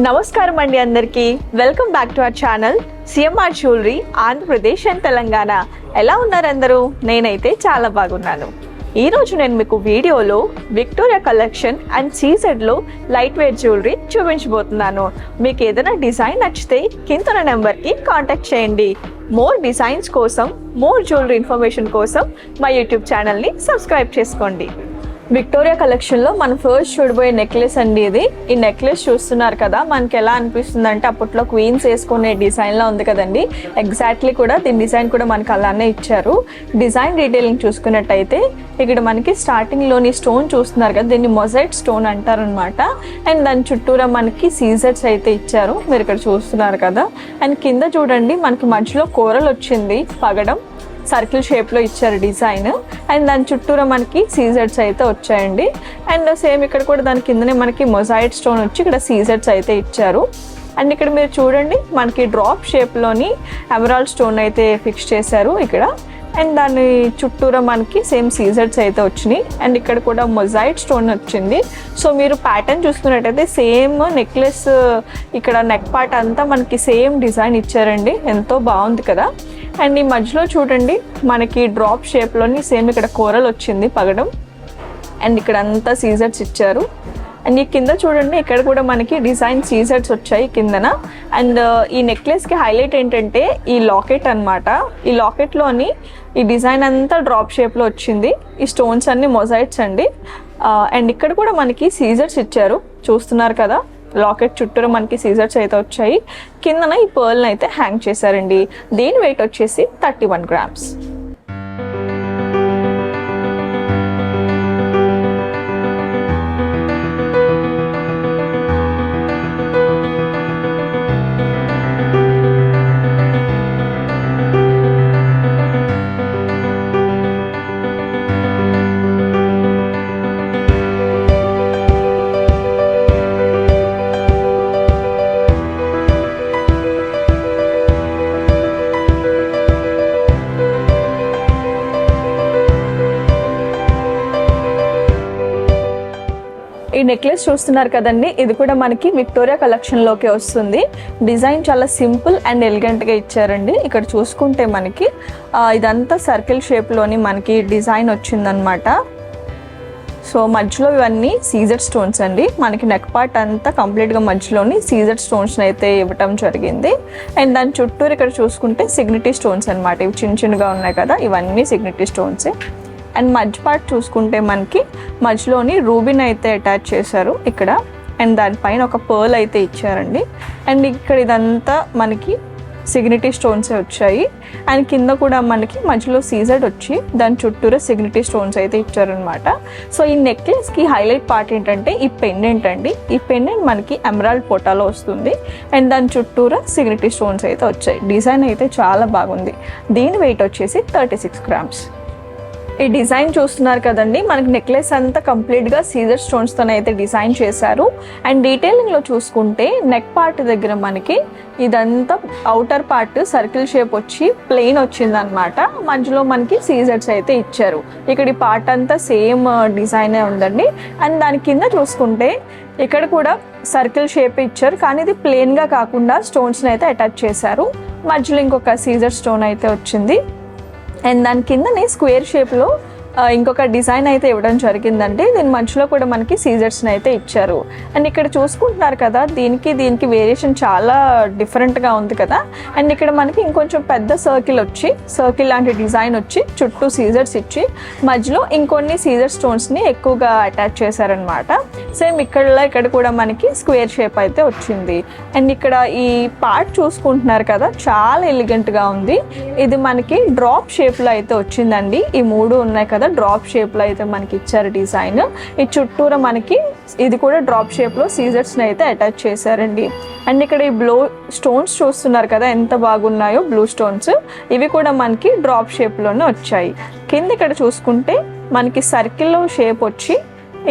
నమస్కారం అండి అందరికీ. Welcome back to our channel CMR jewellery Andhra Pradesh and Telangana. ఎలా ఉన్నారు అందరూ? నేనైతే చాలా బాగున్నాను. ఈరోజు నేను మీకు వీడియోలో విక్టోరియా కలెక్షన్ అండ్ సీజెడ్లో లైట్ వెయిట్ జ్యువెలరీ చూపించబోతున్నాను. మీకు ఏదైనా డిజైన్ నచ్చితే కింద నెంబర్కి కాంటాక్ట్ చేయండి. మోర్ డిజైన్స్ కోసం, మోర్ జ్యువెలరీ ఇన్ఫర్మేషన్ కోసం మా యూట్యూబ్ ఛానల్ని సబ్స్క్రైబ్ చేసుకోండి. విక్టోరియా కలెక్షన్లో మనం ఫస్ట్ చూడబోయే నెక్లెస్ అండి ఇది. ఈ నెక్లెస్ చూస్తున్నారు కదా, మనకి ఎలా అనిపిస్తుంది అంటే అప్పట్లో క్వీన్స్ వేసుకునే డిజైన్లో ఉంది కదండి. ఎగ్జాక్ట్లీ కూడా దీని డిజైన్ కూడా మనకి అలానే ఇచ్చారు. డిజైన్ డీటెయిలింగ్ చూసుకున్నట్టయితే ఇక్కడ మనకి స్టార్టింగ్లోని స్టోన్ చూస్తున్నారు కదా, దీన్ని మొజైట్ స్టోన్ అంటారనమాట. అండ్ దాని చుట్టూరా మనకి సీజర్స్ అయితే ఇచ్చారు, మీరు ఇక్కడ చూస్తున్నారు కదా. అండ్ కింద చూడండి మనకి మధ్యలో కూరలు వచ్చింది, పగడం సర్కిల్ షేప్లో ఇచ్చారు డిజైన్. అండ్ దాని చుట్టూరా మనకి సీజర్స్ అయితే వచ్చాయండి. అండ్ సేమ్ ఇక్కడ కూడా దాని కిందనే మనకి మొజాయిట్ స్టోన్ వచ్చి ఇక్కడ సీజర్స్ అయితే ఇచ్చారు. అండ్ ఇక్కడ మీరు చూడండి మనకి డ్రాప్ షేప్లోని ఎమరాల్డ్ స్టోన్ అయితే ఫిక్స్ చేశారు ఇక్కడ. అండ్ దాని చుట్టూరా మనకి సేమ్ సీజర్స్ అయితే వచ్చినాయి. అండ్ ఇక్కడ కూడా మొజాయిట్ స్టోన్ వచ్చింది. సో మీరు ప్యాటర్న్ చూసుకున్నట్టయితే సేమ్ నెక్లెస్ ఇక్కడ నెక్ పార్ట్ అంతా మనకి సేమ్ డిజైన్ ఇచ్చారండి. ఎంతో బాగుంది కదా. అండ్ ఈ మధ్యలో చూడండి మనకి డ్రాప్ షేప్లోని సేమ్ ఇక్కడ కూరలు వచ్చింది, పగడం. అండ్ ఇక్కడ అంతా సీజర్స్ ఇచ్చారు. అండ్ ఈ కింద చూడండి ఇక్కడ కూడా మనకి డిజైన్ సీజర్స్ వచ్చాయి కిందన. అండ్ ఈ నెక్లెస్కి హైలైట్ ఏంటంటే ఈ లాకెట్ అనమాట. ఈ లాకెట్లోని ఈ డిజైన్ అంతా డ్రాప్ షేప్లో వచ్చింది. ఈ స్టోన్స్ అన్ని మొజైట్స్ అండి. అండ్ ఇక్కడ కూడా మనకి సీజర్స్ ఇచ్చారు, చూస్తున్నారు కదా. లాకెట్ చుట్టూరు మనకి సీజర్స్ అయితే వచ్చాయి. కిందన ఈ పర్ల్ని అయితే హ్యాంగ్ చేశారండి. దీని వెయిట్ వచ్చేసి 31 grams. ఈ నెక్లెస్ చూస్తున్నారు కదండి, ఇది కూడా మనకి విక్టోరియా కలెక్షన్లోకి వస్తుంది. డిజైన్ చాలా సింపుల్ అండ్ ఎలిగెంట్గా ఇచ్చారండి. ఇక్కడ చూసుకుంటే మనకి ఇదంతా సర్కిల్ షేప్లోని మనకి డిజైన్ వచ్చిందనమాట. సో మధ్యలో ఇవన్నీ సీజర్ స్టోన్స్ అండి. మనకి నెక్ పార్ట్ అంతా కంప్లీట్గా మధ్యలోని సీజర్ స్టోన్స్ అయితే ఇవ్వటం జరిగింది. అండ్ దాని చుట్టూరు ఇక్కడ చూసుకుంటే సిగ్నిటీ స్టోన్స్ అనమాట. ఇవి చిన్న చిన్నగా ఉన్నాయి కదా, ఇవన్నీ సిగ్నిటీ స్టోన్సే. అండ్ మధ్య పార్ట్ చూసుకుంటే మనకి మధ్యలోని రూబిన్ అయితే అటాచ్ చేశారు ఇక్కడ. అండ్ దానిపైన ఒక పర్ల్ అయితే ఇచ్చారండి. అండ్ ఇక్కడ ఇదంతా మనకి సిగ్నిటీ స్టోన్సే వచ్చాయి. అండ్ కింద కూడా మనకి మధ్యలో సీజర్డ్ వచ్చి దాని చుట్టూరా సిగ్నిటీ స్టోన్స్ అయితే ఇచ్చారనమాట. సో ఈ నెక్లెస్కి హైలైట్ పార్ట్ ఏంటంటే ఈ పెండెంట్ అండి. ఈ పెండెంట్ మనకి ఎమరాల్డ్ పోటాలో వస్తుంది. అండ్ దాని చుట్టూరా సిగ్నిటీ స్టోన్స్ అయితే వచ్చాయి. డిజైన్ అయితే చాలా బాగుంది. దీని వెయిట్ వచ్చేసి 36 grams. ఈ డిజైన్ చూస్తున్నారు కదండి, మనకి నెక్లెస్ అంతా కంప్లీట్గా సీజర్ స్టోన్స్తో అయితే డిజైన్ చేశారు. అండ్ డీటెయిలింగ్లో చూసుకుంటే నెక్ పార్ట్ దగ్గర మనకి ఇదంతా అవుటర్ పార్ట్ సర్కిల్ షేప్ వచ్చి ప్లెయిన్ వచ్చిందనమాట. మధ్యలో మనకి సీజర్స్ అయితే ఇచ్చారు. ఇక్కడ ఈ పార్ట్ అంతా సేమ్ డిజైనే ఉందండి. అండ్ దాని కింద చూసుకుంటే ఇక్కడ కూడా సర్కిల్ షేప్ ఇచ్చారు, కానీ ఇది ప్లెయిన్గా కాకుండా స్టోన్స్ని అయితే అటాచ్ చేశారు. మధ్యలో ఇంకొక సీజర్ స్టోన్ అయితే వచ్చింది. అండ్ దాని కిందనే స్క్వేర్ షేప్లో ఇంకొక డిజైన్ అయితే ఇవ్వడం జరిగిందండి. దీని మధ్యలో కూడా మనకి సీజర్స్ని అయితే ఇచ్చారు. అండ్ ఇక్కడ చూసుకుంటున్నారు కదా, దీనికి వేరియేషన్ చాలా డిఫరెంట్గా ఉంది కదా. అండ్ ఇక్కడ మనకి ఇంకొంచెం పెద్ద సర్కిల్ లాంటి డిజైన్ వచ్చి చుట్టూ సీజర్స్ ఇచ్చి మధ్యలో ఇంకొన్ని సీజర్ స్టోన్స్ని ఎక్కువగా అటాచ్ చేశారనమాట. సేమ్ ఇక్కడ కూడా మనకి స్క్వేర్ షేప్ అయితే వచ్చింది. అండ్ ఇక్కడ ఈ పార్ట్ చూసుకుంటున్నారు కదా, చాలా ఎలిగెంట్గా ఉంది. ఇది మనకి డ్రాప్ షేప్లో అయితే వచ్చిందండి. ఈ మూడు ఉన్నాయి కదా, డ్రాప్ షేప్లో అయితే మనకి ఇచ్చారు డిజైన్. ఈ చుట్టూరా మనకి ఇది కూడా డ్రాప్ షేప్లో సీజర్స్ని అయితే అటాచ్ చేశారండి. అండ్ ఇక్కడ ఈ బ్లూ స్టోన్స్ చూస్తున్నారు కదా, ఎంత బాగున్నాయో బ్లూ స్టోన్స్. ఇవి కూడా మనకి డ్రాప్ షేప్లోనే వచ్చాయి. కింద ఇక్కడ చూసుకుంటే మనకి సర్కిల్లో షేప్ వచ్చి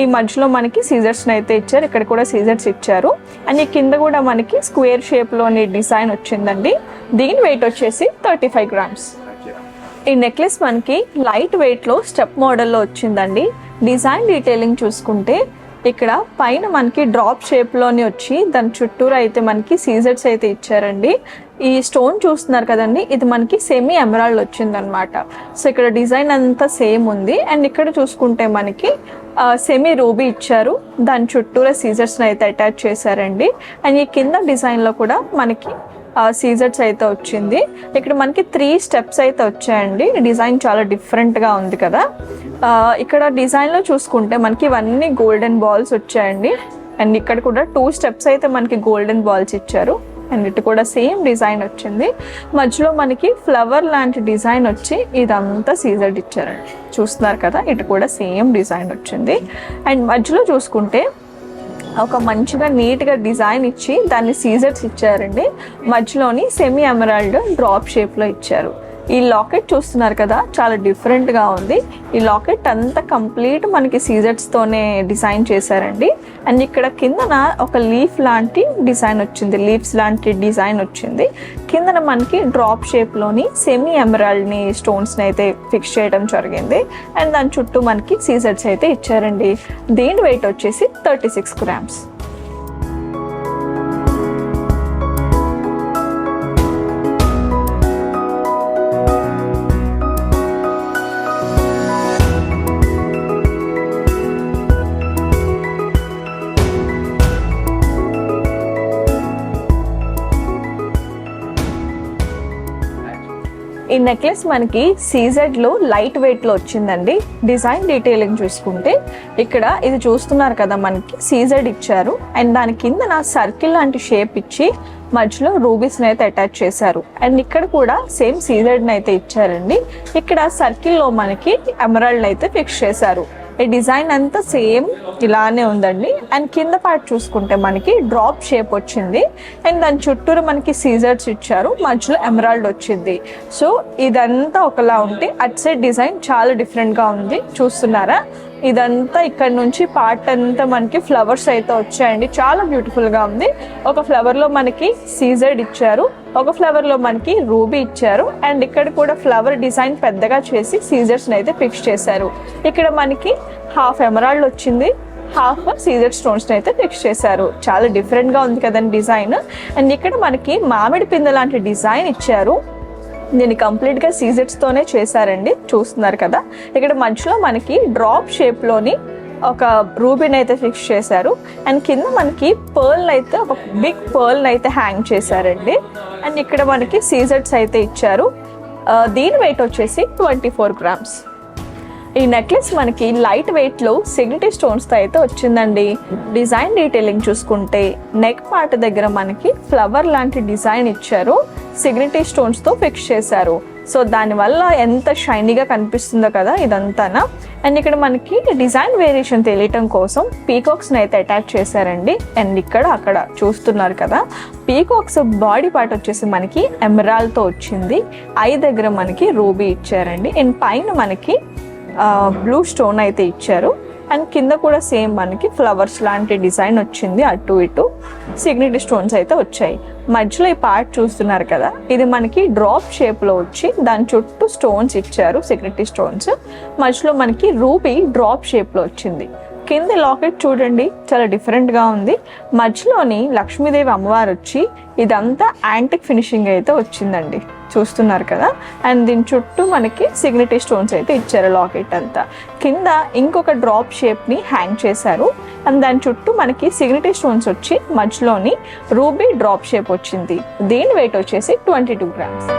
ఈ మధ్యలో మనకి సీజర్స్ని అయితే ఇచ్చారు. ఇక్కడ కూడా సీజర్స్ ఇచ్చారు. అండ్ ఈ కింద కూడా మనకి స్క్వేర్ షేప్లోని డిజైన్ వచ్చిందండి. దీని వెయిట్ వచ్చేసి 35 grams. ఈ నెక్లెస్ మనకి లైట్ వెయిట్లో స్టెప్ మోడల్లో వచ్చిందండి. డిజైన్ డీటెయిలింగ్ చూసుకుంటే ఇక్కడ పైన మనకి డ్రాప్ షేప్లోని వచ్చి దాని చుట్టూరు అయితే మనకి సీజర్స్ అయితే ఇచ్చారండి. ఈ స్టోన్ చూస్తున్నారు కదండి, ఇది మనకి సెమీ ఎమరాల్డ్ వచ్చిందనమాట. సో ఇక్కడ డిజైన్ అంతా సేమ్ ఉంది. అండ్ ఇక్కడ చూసుకుంటే మనకి సెమీ రూబీ ఇచ్చారు, దాని చుట్టూరా సీజర్స్ని అయితే అటాచ్ చేశారండి. అండ్ ఈ కింద డిజైన్లో కూడా మనకి సీజర్స్ అయితే వచ్చింది. ఇక్కడ మనకి 3 స్టెప్స్ అయితే వచ్చాయండి. డిజైన్ చాలా డిఫరెంట్గా ఉంది కదా. ఇక్కడ డిజైన్లో చూసుకుంటే మనకి ఇవన్నీ గోల్డెన్ బాల్స్ వచ్చాయండి. అండ్ ఇక్కడ కూడా 2 స్టెప్స్ అయితే మనకి గోల్డెన్ బాల్స్ ఇచ్చారు. అండ్ ఇటు కూడా సేమ్ డిజైన్ వచ్చింది. మధ్యలో మనకి ఫ్లవర్ లాంటి డిజైన్ వచ్చి ఇదంతా సీజర్డ్ ఇచ్చారండి. చూస్తున్నారు కదా, ఇటు కూడా సేమ్ డిజైన్ వచ్చింది. అండ్ మధ్యలో చూసుకుంటే ఒక మంచిగా నీట్గా డిజైన్ ఇచ్చి దాన్ని సీజర్స్ ఇచ్చారండి. మధ్యలోని సెమీ ఎమరాల్డ్ డ్రాప్ షేప్లో ఇచ్చారు. ఈ లాకెట్ చూస్తున్నారు కదా, చాలా డిఫరెంట్గా ఉంది. ఈ లాకెట్ అంతా కంప్లీట్ మనకి సీజర్స్తోనే డిజైన్ చేశారండి. అండ్ ఇక్కడ కిందన ఒక లీఫ్ లాంటి డిజైన్ వచ్చింది, లీవ్స్ లాంటి డిజైన్ వచ్చింది. కిందన మనకి డ్రాప్ షేప్లోని సెమీ ఎమరాల్డ్ని స్టోన్స్ని అయితే ఫిక్స్ చేయడం జరిగింది. అండ్ దాని చుట్టూ మనకి సీజర్స్ అయితే ఇచ్చారండి. దీని వెయిట్ వచ్చేసి 36 గ్రామ్స్. ఈ నెక్లెస్ మనకి సీజెడ్లో లైట్ వెయిట్లో వచ్చిందండి. డిజైన్ డీటెయిలింగ్ చూసుకుంటే ఇక్కడ ఇది చూస్తున్నారు కదా, మనకి సీజెడ్ ఇచ్చారు. అండ్ దాని కింద సర్కిల్ లాంటి షేప్ ఇచ్చి మధ్యలో రూబీస్ని అయితే అటాచ్ చేశారు. అండ్ ఇక్కడ కూడా సేమ్ సీజెడ్ని అయితే ఇచ్చారండి. ఇక్కడ సర్కిల్లో మనకి ఎమరాల్డ్ అయితే ఫిక్స్ చేశారు. ఈ డిజైన్ అంతా సేమ్ ఇలానే ఉందండి. అండ్ కింద పార్ట్ చూసుకుంటే మనకి డ్రాప్ షేప్ వచ్చింది. అండ్ దాని చుట్టూరు మనకి సీజర్స్ ఇచ్చారు, మధ్యలో ఎమరాల్డ్ వచ్చింది. సో ఇదంతా ఒకలా ఉంటే అట్ సైడ్ డిజైన్ చాలా డిఫరెంట్గా ఉంది. చూస్తున్నారా, ఇదంతా ఇక్కడ నుంచి పార్ట్ అంతా మనకి ఫ్లవర్స్ అయితే వచ్చాయండి. చాలా బ్యూటిఫుల్గా ఉంది. ఒక ఫ్లవర్లో మనకి సీజర్డ్ ఇచ్చారు, ఒక ఫ్లవర్లో మనకి రూబీ ఇచ్చారు. అండ్ ఇక్కడ కూడా ఫ్లవర్ డిజైన్ పెద్దగా చేసి సీజర్స్ని అయితే ఫిక్స్ చేశారు. ఇక్కడ మనకి హాఫ్ ఎమరాల్డ్ వచ్చింది, హాఫ్ సీజర్ స్టోన్స్ని అయితే ఫిక్స్ చేశారు. చాలా డిఫరెంట్గా ఉంది కదండి డిజైన్. అండ్ ఇక్కడ మనకి మామిడి పిందె లాంటి డిజైన్ ఇచ్చారు. దీన్ని కంప్లీట్గా సీజెట్స్తోనే చేశారండి. చూస్తున్నారు కదా, ఇక్కడ మధ్యలో మనకి డ్రాప్ షేప్లోని ఒక రూబీని అయితే ఫిక్స్ చేశారు. అండ్ కింద మనకి పర్ల్ అయితే ఒక బిగ్ పర్ల్ అయితే హ్యాంగ్ చేశారండి. అండ్ ఇక్కడ మనకి సీజెట్స్ అయితే ఇచ్చారు. దీని వెయిట్ వచ్చేసి 24 గ్రామ్స్. ఈ నెక్లెస్ మనకి లైట్ వెయిట్లో సిగ్నిటీ స్టోన్స్తో అయితే వచ్చిందండి. డిజైన్ డీటెయిలింగ్ చూసుకుంటే నెక్ పార్ట్ దగ్గర మనకి ఫ్లవర్ లాంటి డిజైన్ ఇచ్చారు, సిగ్నిటీ స్టోన్స్తో ఫిక్స్ చేశారు. సో దానివల్ల ఎంత షైనీగా కనిపిస్తుందో కదా ఇదంతానా. అండ్ ఇక్కడ మనకి డిజైన్ వేరియేషన్ తెలియటం కోసం పీకాక్స్ని అయితే అటాచ్ చేశారండి. అండ్ ఇక్కడ అక్కడ చూస్తున్నారు కదా, పీకాక్స్ బాడీ పార్ట్ వచ్చేసి మనకి ఎమరాల్డ్తో వచ్చింది. ఐ దగ్గర మనకి రూబీ ఇచ్చారండి. అండ్ పైన మనకి బ్లూ స్టోన్ అయితే ఇచ్చారు. అండ్ కింద కూడా సేమ్ మనకి ఫ్లవర్స్ లాంటి డిజైన్ వచ్చింది. అటు ఇటు సిగ్నిటీ స్టోన్స్ అయితే వచ్చాయి. మధ్యలో ఈ పార్ట్ చూస్తున్నారు కదా, ఇది మనకి డ్రాప్ షేప్లో వచ్చి దాని చుట్టూ స్టోన్స్ ఇచ్చారు, సిగ్నిటీ స్టోన్స్. మధ్యలో మనకి రూబీ డ్రాప్ షేప్లో వచ్చింది. కింద లాకెట్ చూడండి, చాలా డిఫరెంట్గా ఉంది. మధ్యలోని లక్ష్మీదేవి అమ్మవారు వచ్చి ఇదంతా యాంటిక్ ఫినిషింగ్ అయితే వచ్చిందండి. చూస్తున్నారు కదా. అండ్ దీని చుట్టూ మనకి సిగ్నిటీ స్టోన్స్ అయితే ఇచ్చారు లాకెట్ అంతా. కింద ఇంకొక డ్రాప్ షేప్ని హ్యాంగ్ చేశారు. అండ్ దాని చుట్టూ మనకి సిగ్నిటీ స్టోన్స్ వచ్చి మధ్యలోని రూబీ డ్రాప్ షేప్ వచ్చింది. దీని వెయిట్ వచ్చేసి 22 గ్రామ్స్.